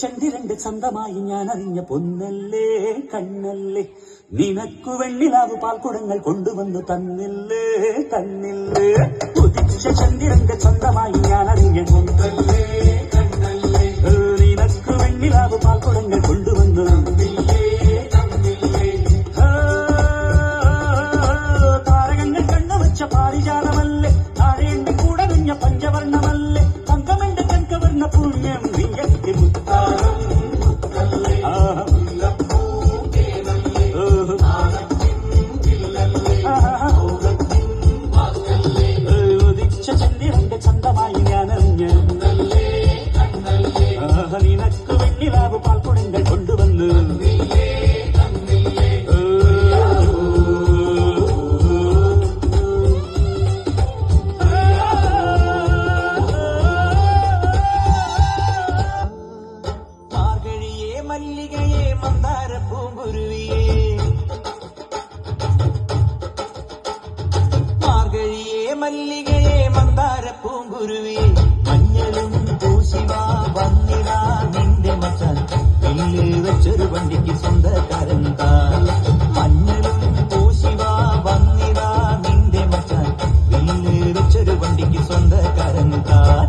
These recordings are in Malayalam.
ചന്ദ്രന്റെ ചന്തമായി ഞാൻ അറിഞ്ഞ പൊന്നല്ലേ കണ്ണല്ലേ നിനക്കു വെണ്ണിലാവ് പാൽക്കുടങ്ങൾ കൊണ്ടുവന്നു തന്നില്ലേ തന്നില്ലേ ഉദിച്ച ചന്ദ്രന്റെ ചന്തമായി ഞാൻ അറിഞ്ഞ പൊന്നല്ലേ കണ്ണല്ലേ നിനക്കു വെണ്ണിലാവ് പാൽക്കുടങ്ങൾ കൊണ്ടുവന്നു തന്നില്ലേ തന്നില്ലേ താരകങ്ങൾ കണ്ണുവച്ച പാരിജാതമല്ലേ താഴേണ്ടി കൂടറിഞ്ഞ പഞ്ചവർണ്ണമല്ലേ തങ്കമെന്റെ കൺകവർണ്ണ പുണ്യം വിയക്കി ചന്ദ്രന്റെ ചന്തമായി ഞാനറിഞ്ഞ നിനക്ക് വെണ്ണിലാവ് പാൽക്കുടങ്ങൾ കൊണ്ടുവന്ന് മാർഗഴിയെ മല്ലികയെ മന്ദാര പൂങ്കുരുവിയെ മാർഗഴിയെ മല്ലികയെ മന്ദാര പൂങ്കുരുവിയെ മഞ്ഞളും പൂശിവാ വന്നിടാ നിന്റെ മച്ചാൻ വില്ല് വെച്ചൊരു വണ്ടിക്ക് സ്വന്തക്കാരൻ താൻ മഞ്ഞളും പൂശിവാ വന്നിടാ നിന്റെ മച്ചാൻ വില്ല് വെച്ചൊരു വണ്ടിക്ക് സ്വന്തക്കാരൻ താൻ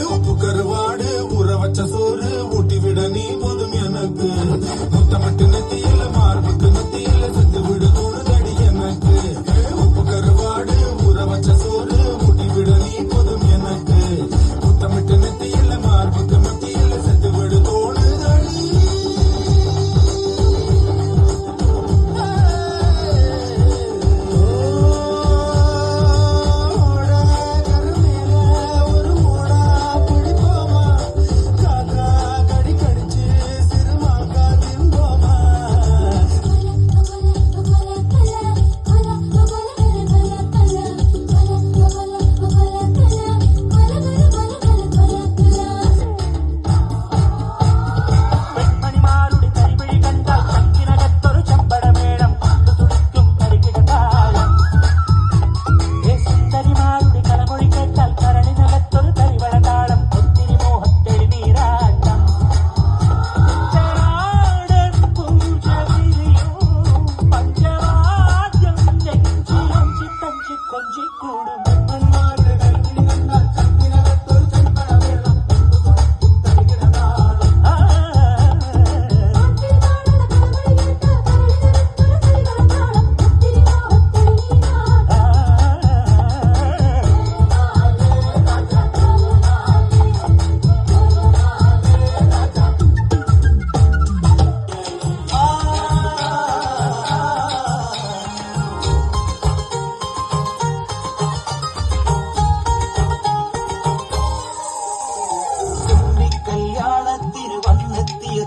உப்பு கருவாடு ஊற வச்ச சோறு ஊட்டி விட நீ போதும் எனக்கு முத்தமிட்டு நெத்தியில மார்புக்கு நெத்தியில செத்து விடு தோணுதடி எனக்கு உப்பு கருவாடு ஊற வச்ச சோறு ஊட்டி விட நீ போதும் எனக்கு முத்தமிட்டு நெத்தியில மார்புக்கு நெத்தியில செத்து விடு தோணுதடி ஓட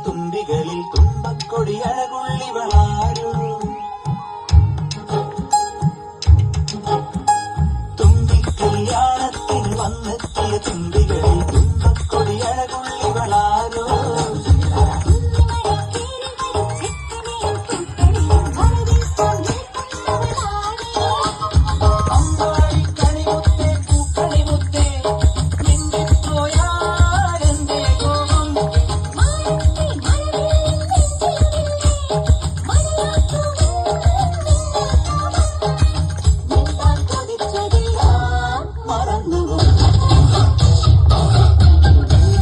തുമ്പികളിൽ തുമ്പക്കൊടി അഴകുള്ളിവളാരോ തുമ്പിക്കല്യാണത്തിന് വന്നെത്തിയ തുമ്പികളിൽ തുമ്പക്കൊടി അഴകുള്ളിവളാരോ അമ്പാടി കണിമുത്തേ പൂക്കളിമുത്തേ മിണ്ടിപ്പോയാരെന്തേ കോപം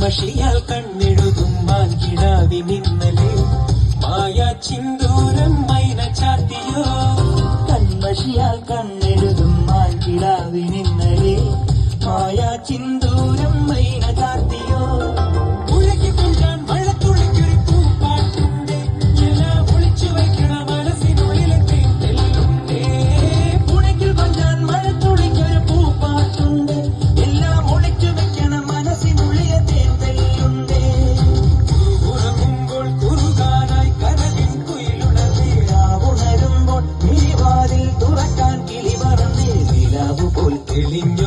മഷിയാൽ കണ്ണെഴുതും മാൻകിടാവി മിന്നലേ മായാ ചിന്തൂരം മൈന ചാത്തിയോ കൺമഷിയാൽ കണ്ണെഴുതും മാൻകിടാവി മിന്നലേ മായാ ചിന്തൂരം മൈന ചാത്തിയോ ഉഴക്കി കൊണ്ടാൻ മഴത്തുള്ളിക്കൊരു പൂപ്പാട്ടുണ്ട് എല്ലാം ഒളിച്ചു വയ്ക്കണ മനസ്സിനുള്ളിലെ തേന്തലുണ്ടേ പുഴയ്ക്കിൽ കൊണ്ടാൻ മഴത്തുള്ളിക്കൊരു പൂപ്പാട്ടുണ്ട് എല്ലാം ഒളിച്ചു വെക്കണ മനസ്സിനുള്ളിലെ തേന്തലുണ്ടേ ഉറങ്ങുമ്പോൾ കുറുകാനായി കനവിൻ കുയിലുണർന്നേ ഉണരുമ്പോൾ നീ വാതിൽ തുറക്കാൻ കിളി പറന്നേ നിലാവ് പോൽ തെളിഞ്ഞ